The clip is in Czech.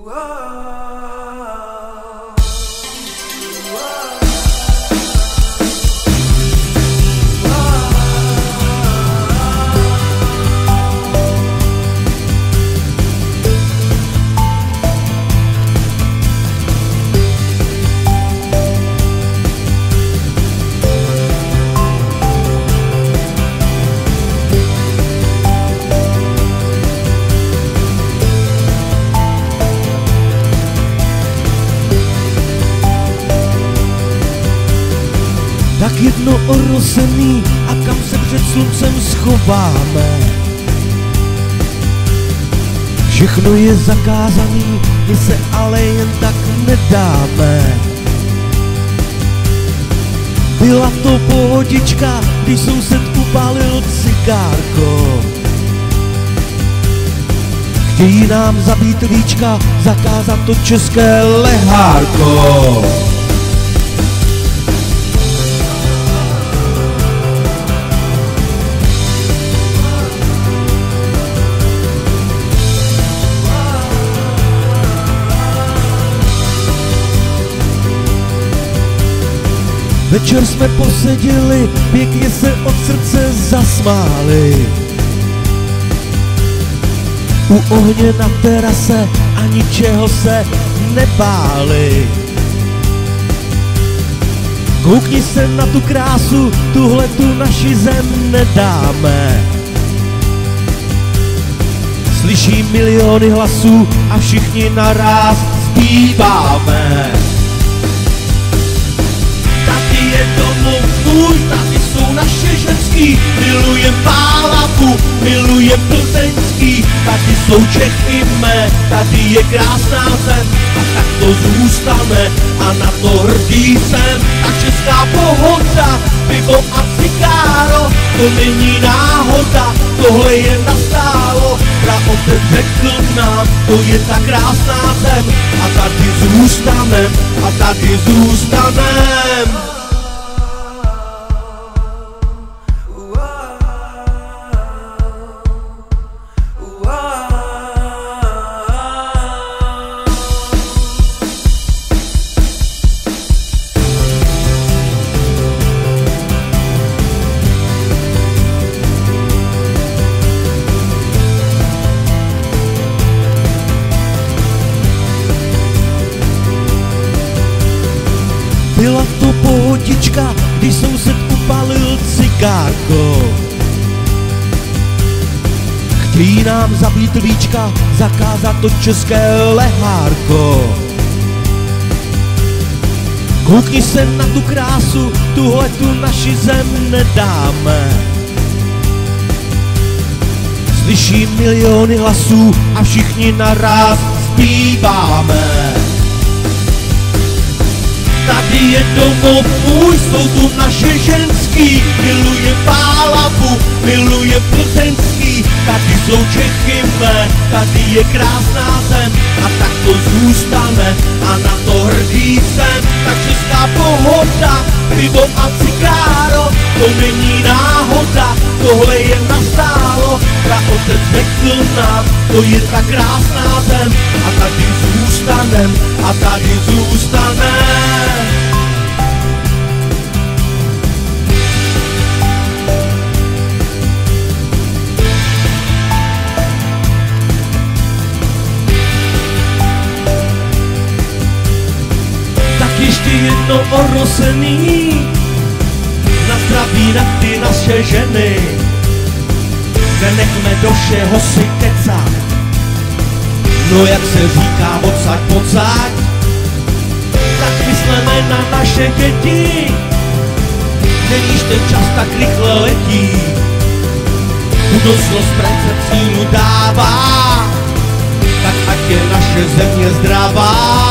Tak jedno orosený a kam se před sluncem schováme. Všechno je zakázaný, my se ale jen tak nedáme. Byla to pohodička, když soused upálil cigárko. Chtějí nám zabít líčka, zakázat to české lehárko. Večer jsme poseděli, pěkně se od srdce zasmáli. U ohně na terase a ničeho se nebáli. Koukni se na tu krásu, tuhle tu naši zem nedáme. Slyší miliony hlasů a všichni naráz zpíváme. Tady je domov můj, tady jsou naše ženský, milujem Pálavu, milujem Plzeňský, tady jsou Čechy mé, tady je krásná zem a tak to zůstane a na to hrdý jsem. Ta česká pohoda, pivo a cigáro, to není náhoda, tohle je nastálo. Praotec řekl nám, to je ta krásná zem a tady zůstanem, a tady zůstanem. Byla to pohodička, když soused upálil cigárko. Chtějí nám zabít líčka, zakázat to české lehárko. Koukni se na tu krásu, tuhle tu naši zem nedáme. Slyší miliony hlasů a všichni naráz zpíváme. Tady je domov můj, jsou tu naše ženský, milujem Pálavu, milujem Plzeňský, tady jsou Čechy mé, tady je krásná zem a tak to zůstane a na to hrdý jsem. Ta česká pohoda, pivo a cigáro, to není náhoda, tohle je nastálo. Praotec řekl nám, to je ta krásná zem a tady zůstanem, a tady zůstanem. Ještě jedno orosený, na zdraví na ty naše ženy. Nenechme do všeho si kecat, no jak se říká odsaď. Tak mysleme na naše děti, nevíš, ten čas tak rychle letí. Budoucnost prece cílu dává, tak ať je naše země zdravá.